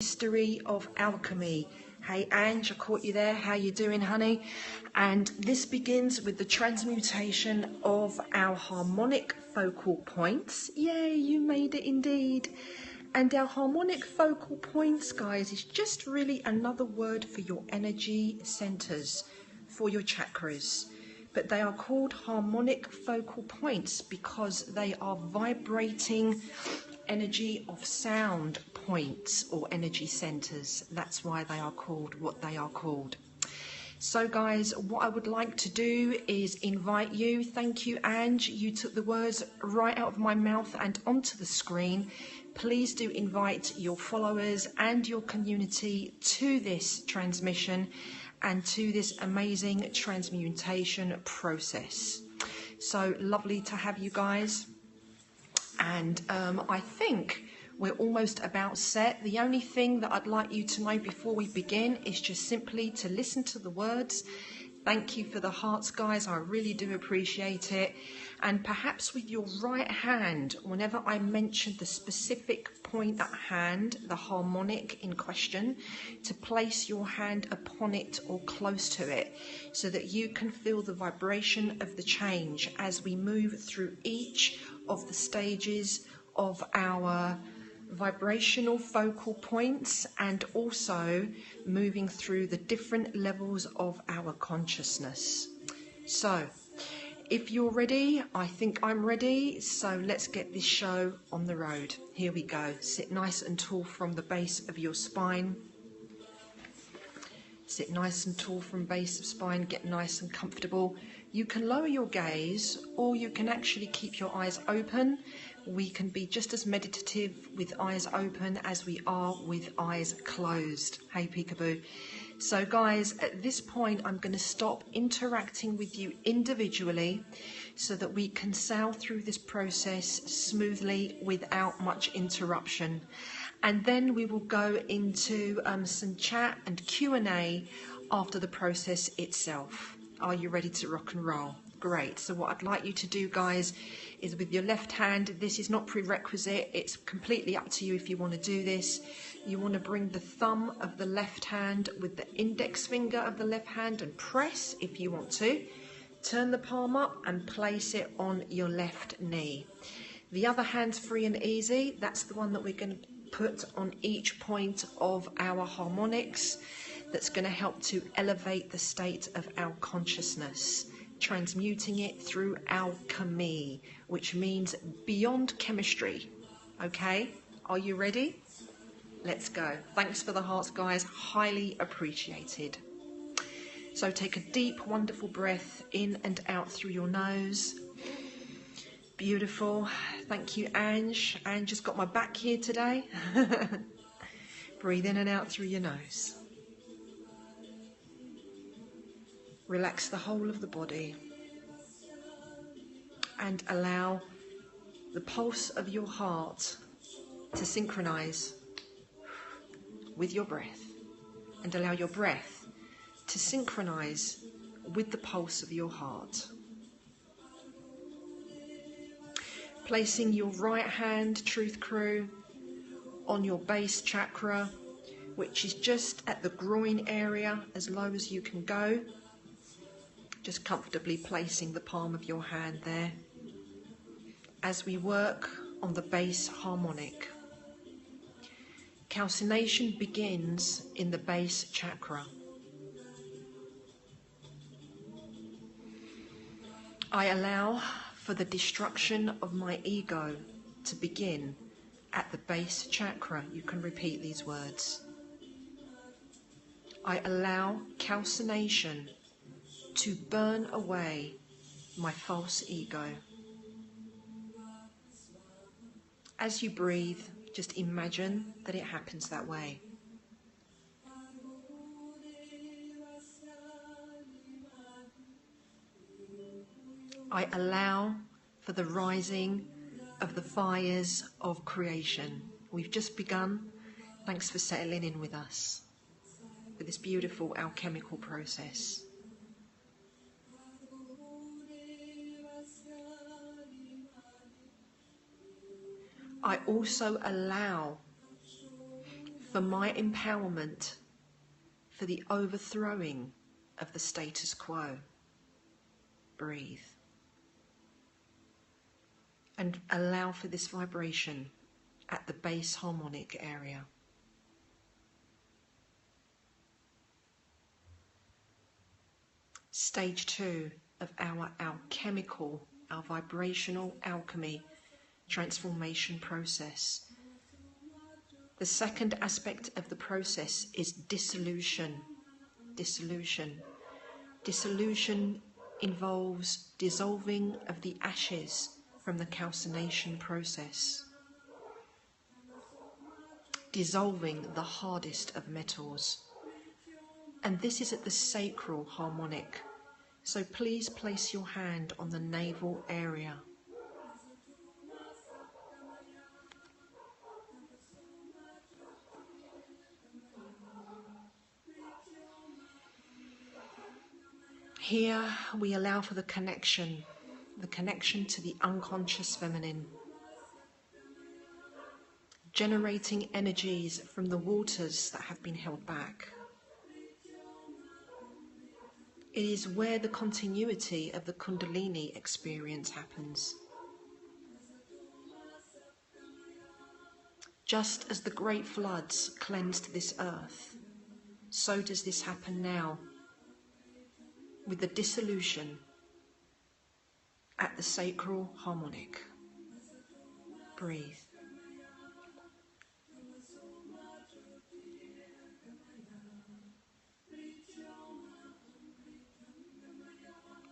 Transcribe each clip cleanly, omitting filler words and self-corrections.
History of alchemy. Hey Ange, I caught you there. How you doing, honey? And this begins with the transmutation of our harmonic focal points. Yay, you made it indeed. And our harmonic focal points, guys, is just really another word for your energy centers, for your chakras. But they are called harmonic focal points because they are vibrating energy of sound points or energy centers. That's why they are called what they are called. So guys, what I would like to do is invite you. Thank you, Ange. You took the words right out of my mouth and onto the screen. Please do invite your followers and your community to this transmission and to this amazing transmutation process. So lovely to have you guys. And I think we're almost about set. The only thing that I'd like you to know before we begin is just simply to listen to the words. Thank you for the hearts, guys. I really do appreciate it. And perhaps with your right hand, whenever I mention the specific point at hand, the harmonic in question, to place your hand upon it or close to it so that you can feel the vibration of the change as we move through each of the stages of our vibrational focal points and also moving through the different levels of our consciousness. So if you're ready, I think I'm ready. So let's get this show on the road. Here we go. Sit nice and tall from the base of your spine. Sit nice and tall from base of spine. Get nice and comfortable. You can lower your gaze or you can actually keep your eyes open. We can be just as meditative with eyes open as we are with eyes closed. Hey, peekaboo. So guys, at this point, I'm going to stop interacting with you individually so that we can sail through this process smoothly without much interruption. And then we will go into some chat and Q&A after the process itself. Are you ready to rock and roll? Great. So what I'd like you to do, guys, is with your left hand, this is not prerequisite, it's completely up to you if you want to do this. You want to bring the thumb of the left hand with the index finger of the left hand and press if you want to. Turn the palm up and place it on your left knee. The other hand's free and easy. That's the one that we're going to put on each point of our harmonics. That's going to help to elevate the state of our consciousness, transmuting it through alchemy, which means beyond chemistry. Okay, are you ready? Let's go. Thanks for the hearts, guys. Highly appreciated. So take a deep, wonderful breath in and out through your nose. Beautiful. Thank you, Ange. Ange just got my back here today. Breathe in and out through your nose. Relax the whole of the body and allow the pulse of your heart to synchronize with your breath, and allow your breath to synchronize with the pulse of your heart. Placing your right hand, Truth Crew, on your base chakra, which is just at the groin area, as low as you can go. Just comfortably placing the palm of your hand there as we work on the base harmonic. Calcination begins in the base chakra. I allow for the destruction of my ego to begin at the base chakra. You can repeat these words. I allow calcination to burn away my false ego. As you breathe, just imagine that it happens that way. I allow for the rising of the fires of creation. We've just begun. Thanks for settling in with us for this beautiful alchemical process. I also allow for my empowerment, for the overthrowing of the status quo. Breathe. And allow for this vibration at the base harmonic area. Stage 2 of our vibrational alchemy transformation process. The second aspect of the process is dissolution. Dissolution. Dissolution involves dissolving of the ashes from the calcination process. Dissolving the hardest of metals. And this is at the sacral harmonic. So please place your hand on the navel area. Here we allow for the connection to the unconscious feminine, generating energies from the waters that have been held back. It is where the continuity of the Kundalini experience happens. Just as the great floods cleansed this earth, so does this happen now with the dissolution at the sacral harmonic. Breathe.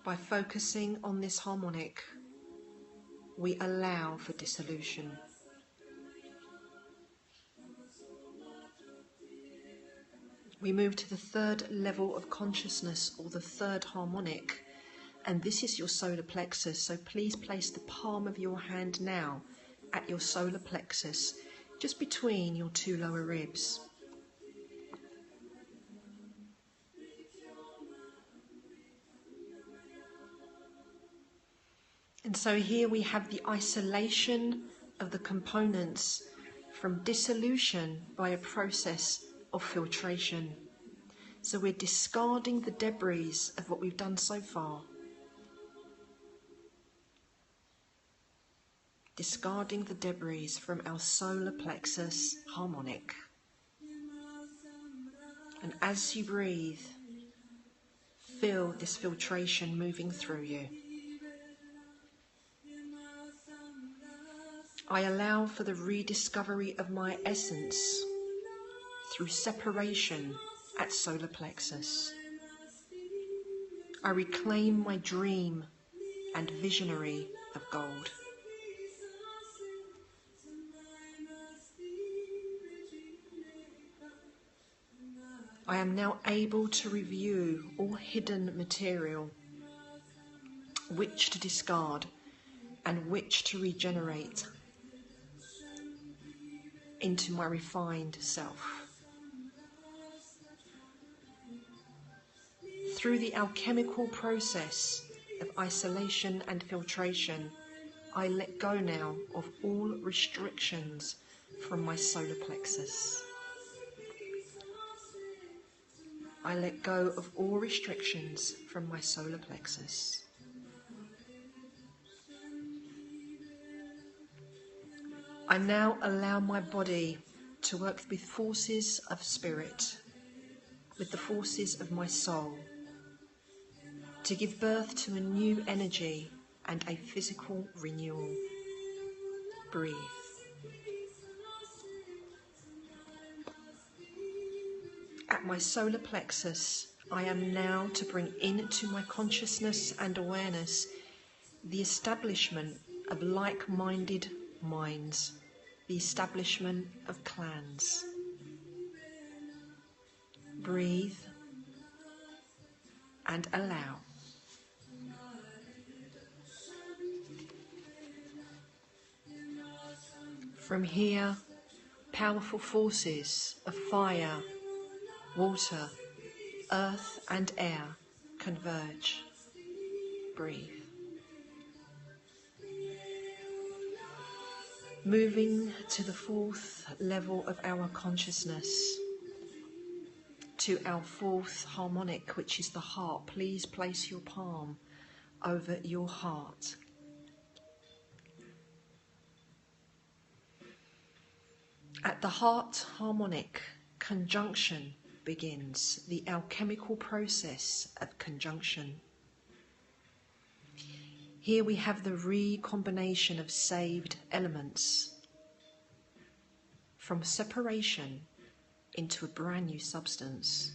By focusing on this harmonic, we allow for dissolution. We move to the third level of consciousness, or the third harmonic, and this is your solar plexus. So please place the palm of your hand now at your solar plexus, just between your two lower ribs. And so here we have the isolation of the components from dissolution by a process of filtration. So we're discarding the debris of what we've done so far. Discarding the debris from our solar plexus harmonic. And as you breathe, feel this filtration moving through you. I allow for the rediscovery of my essence through separation at solar plexus. I reclaim my dream and visionary of gold. I am now able to review all hidden material, which to discard and which to regenerate into my refined self. Through the alchemical process of isolation and filtration, I let go now of all restrictions from my solar plexus. I let go of all restrictions from my solar plexus. I now allow my body to work with forces of spirit, with the forces of my soul, to give birth to a new energy and a physical renewal. Breathe. At my solar plexus, I am now to bring into my consciousness and awareness the establishment of like-minded minds, the establishment of clans. Breathe and allow. From here, powerful forces of fire, water, earth and air converge. Breathe. Moving to the fourth level of our consciousness, to our fourth harmonic, which is the heart. Please place your palm over your heart. At the heart harmonic, conjunction begins, the alchemical process of conjunction. Here we have the recombination of saved elements from separation into a brand new substance.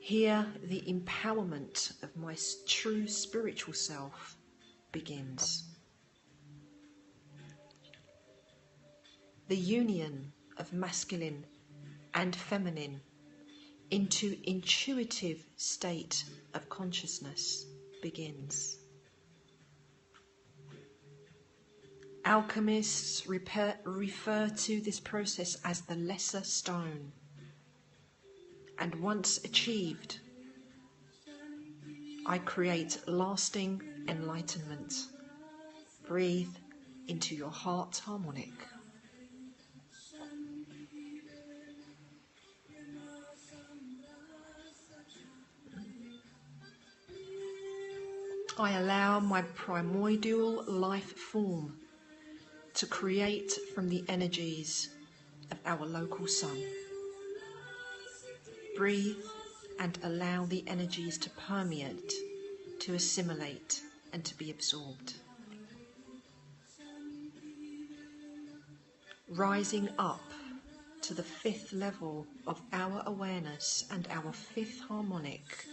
Here the empowerment of my true spiritual self begins. The union of masculine and feminine into intuitive state of consciousness begins. Alchemists refer to this process as the lesser stone, and once achieved, I create lasting enlightenment. Breathe into your heart harmonic. I allow my primordial life form to create from the energies of our local sun. Breathe and allow the energies to permeate, to assimilate, and to be absorbed. Rising up to the fifth level of our awareness and our fifth harmonic,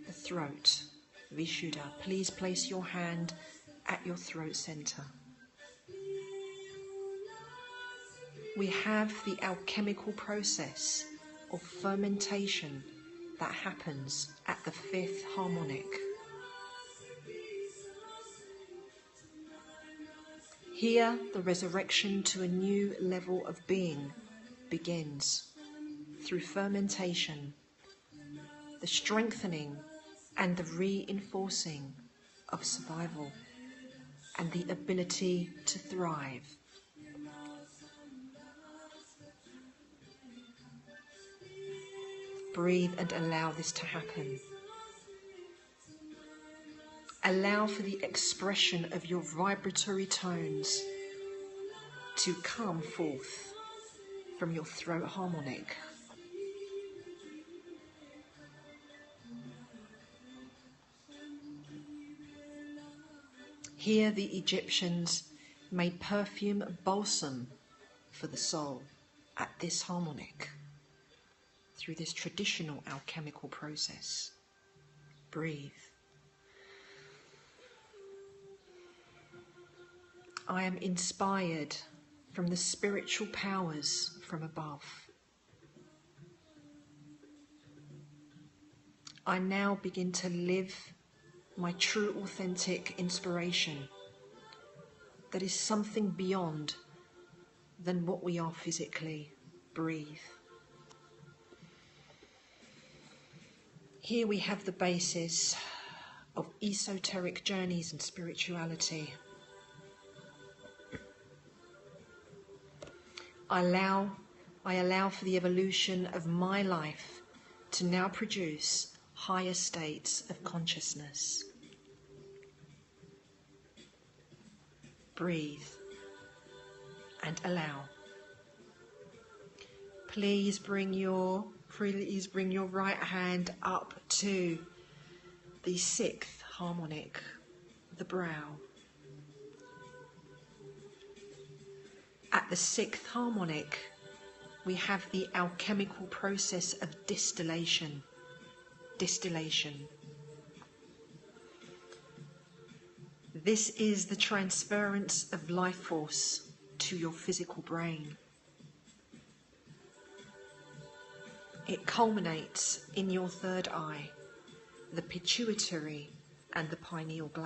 the throat. Vishuddha, please place your hand at your throat center. We have the alchemical process of fermentation that happens at the fifth harmonic. Here, the resurrection to a new level of being begins through fermentation, the strengthening and the reinforcing of survival and the ability to thrive. Breathe and allow this to happen. Allow for the expression of your vibratory tones to come forth from your throat harmonic. Here the Egyptians made perfume balsam for the soul at this harmonic through this traditional alchemical process. Breathe. I am inspired from the spiritual powers from above. I now begin to live my true authentic inspiration that is something beyond than what we are physically. Breathe. Here we have the basis of esoteric journeys and spirituality. I allow for the evolution of my life to now produce higher states of consciousness. Breathe and allow. Please bring your right hand up to the sixth harmonic, the brow. At the sixth harmonic, we have the alchemical process of distillation. This is the transference of life force to your physical brain. It culminates in your third eye, the pituitary and the pineal gland.